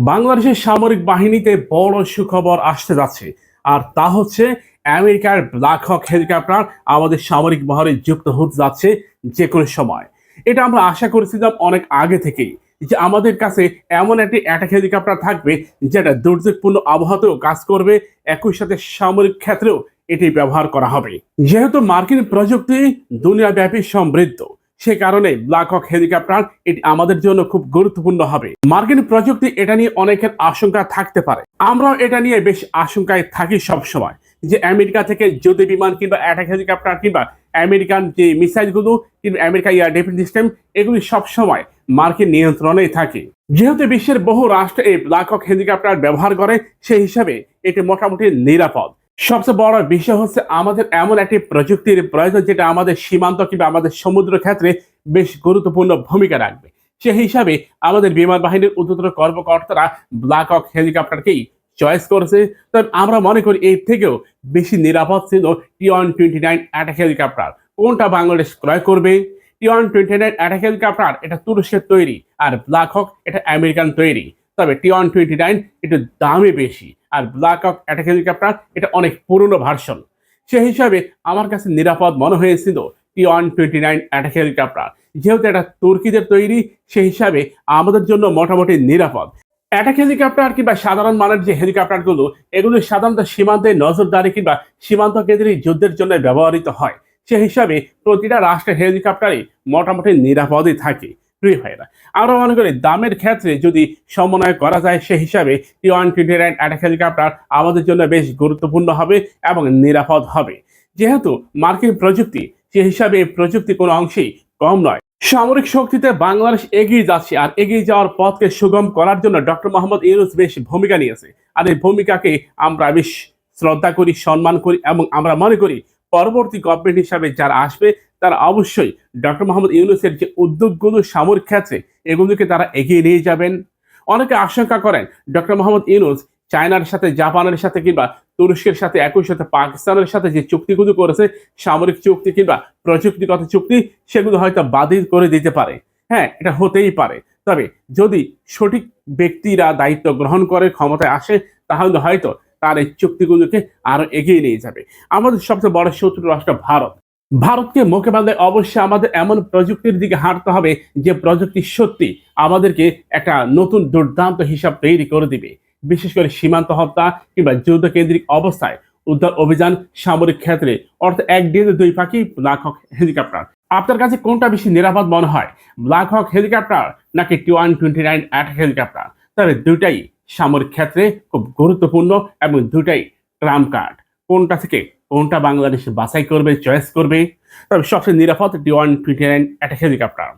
বাংলাদেশের সামরিক বাহিনীতে বড় সুখবর আসতে যাচ্ছে, আর তা হচ্ছে আমেরিকার ব্ল্যাক হক হেলিকপ্টার আমাদের সামরিক বহরে যুক্ত হতে যাচ্ছে যে কোনো সময়। এটা আমরা আশা করেছিলাম অনেক আগে থেকেই, যে আমাদের কাছে এমন একটি অ্যাটাক হেলিকপ্টার থাকবে যেটা দুর্যোগপূর্ণ আবহাওয়াতেও কাজ করবে, একই সাথে সামরিক ক্ষেত্রেও এটি ব্যবহার করা হবে। যেহেতু মার্কিন প্রযুক্তি দুনিয়াব্যাপী সমৃদ্ধ, সে কারণে ব্ল্যাক হক হেলিকপ্টার এটি আমাদের জন্য খুব গুরুত্বপূর্ণ হবে। মার্কিন প্রযুক্তি এটা নিয়ে অনেকের আশঙ্কা থাকতে পারে, আমরাও এটা নিয়ে বেশ আশঙ্কায় থাকি সব সময়, যে আমেরিকা থেকে যুদ্ধ বিমান কিংবা অ্যাটাক হেলিকপ্টার কিংবা আমেরিকান যে মিসাইলগুলো কিংবা আমেরিকা এয়ার ডিফেন্স সিস্টেম, এগুলি সব সময় মার্কিন নিয়ন্ত্রণেই থাকে। যেহেতু বিশ্বের বহু রাষ্ট্র এই ব্ল্যাক হক হেলিকপ্টার ব্যবহার করে, সেই হিসাবে এটি মোটামুটি নিরাপদ। সবচেয়ে বড় বিষয় হচ্ছে আমাদের এমন একটি প্রযুক্তির প্রয়োজন যেটা আমাদের সীমান্ত কিংবা আমাদের সমুদ্র ক্ষেত্রে বেশ গুরুত্বপূর্ণ ভূমিকা রাখবে। সেই হিসাবে আমাদের বিমান বাহিনীর উচ্চতর কর্মকর্তারা ব্ল্যাক হক হেলিকপ্টারকেই চয়েস করেছে। তবে আমরা মনে করি এর থেকেও বেশি নিরাপদ ছিল T-129 অ্যাটাক হেলিকপ্টার। কোনটা বাংলাদেশ ক্রয় করবে? T-129 অ্যাটাক হেলিকপ্টার এটা তুরস্কের তৈরি, আর ব্ল্যাক হক এটা আমেরিকান তৈরি। তবে T-129 একটু দামে বেশি, আর ব্ল্যাক হক অ্যাটাক হেলিকপ্টার এটা অনেক পুরনো ভার্সন। সেই হিসাবে আমার কাছে নিরাপদ মনে হয়েছিল T-129 অ্যাটাক হেলিকপ্টার। যেহেতু এটা তুর্কিদের তৈরি, সেই হিসাবে আমাদের জন্য মোটামুটি নিরাপদ। অ্যাটাক হেলিকপ্টার কিংবা সাধারণ মানের যে হেলিকপ্টারগুলো, এগুলো সাধারণত সীমান্তে নজরদারি কিংবা সীমান্ত কেন্দ্রিক যুদ্ধের জন্য ব্যবহৃত হয়। সেই হিসাবে প্রতিটা রাষ্ট্রের হেলিকপ্টারই মোটামুটি নিরাপদই থাকে। প্রিয় ভাইরা, আমরা মনে করি দামের ক্ষেত্রে যদি সমন্বয় করা যায়, সেই হিসাবে T-129 অ্যাটাক হেলিকপ্টার আমাদের জন্য বেশ গুরুত্বপূর্ণ হবে এবং নিরাপদ হবে। যেহেতু মার্কিন প্রযুক্তি, সে হিসাবে প্রযুক্তি কোনো অংশেই কম নয়। সামরিক শক্তিতে বাংলাদেশ এগিয়ে যাচ্ছে, আর এগিয়ে যাওয়ার পথকে সুগম করার জন্য ডক্টর মোহাম্মদ ইউনূস বেশ ভূমিকা নিয়েছে। আর এই ভূমিকাকে আমরা বেশ শ্রদ্ধা করি, সম্মান করি, এবং আমরা মনে করি পরবর্তী গভর্নমেন্ট হিসাবে যারা আসবে তারা অবশ্যই ডক্টর মোহাম্মদ ইউনূসের যে উদ্যোগগুলো সামরিক ক্ষেত্রে, এগুলোকে তারা এগিয়ে নিয়ে যাবেন। অনেকে আশঙ্কা করেন ডক্টর মোহাম্মদ ইউনূস চায়নার সাথে, জাপানের সাথে কিংবা তুরস্কের সাথে, একই সাথে পাকিস্তানের সাথে যে চুক্তিগুলো করেছে, সামরিক চুক্তি কিংবা প্রযুক্তিগত চুক্তি, সেগুলো হয়তো বাতিল করে দিতে পারে। হ্যাঁ, এটা হতেই পারে। তবে যদি সঠিক ব্যক্তিরা দায়িত্ব গ্রহণ করে, ক্ষমতায় আসে, তাহলে হয়তো তার এই চুক্তিগুলোকে আরো এগিয়ে নিয়ে যাবে। আমাদের সবচেয়ে বড় শত্রু রাষ্ট্র ভারত। ভারতকে মোকাবেলায় অবশ্যই আমাদের এমন প্রযুক্তির দিকে হাঁটতে হবে যে প্রযুক্তি সত্যি আমাদেরকে একটা নতুন দুর্দান্ত হিসাব তৈরি করে দিবে। বিশেষ করে সীমান্ত হত্যা কিংবা যুদ্ধ কেন্দ্রিক অবস্থায় উদ্ধার অভিযান, সামরিক ক্ষেত্রে, অর্থাৎ এক ডিলে দুই পাখি, ব্ল্যাক হক হেলিকপ্টার। আপনার কাছে কোনটা বেশি নিরাপদ মনে হয়, ব্ল্যাক হক হেলিকপ্টার নাকি T-129 অ্যাটাক হেলিকপ্টার? তবে দুটাই সামরিক ক্ষেত্রে খুব গুরুত্বপূর্ণ এবং দুটাই ট্রাম্প কার্ড। কোনটা থেকে কোনটা বাংলাদেশ বাছাই করবে, চয়েস করবে? তবে সবচেয়ে নিরাপদ T-129 অ্যাটাক হেলিকপ্টার।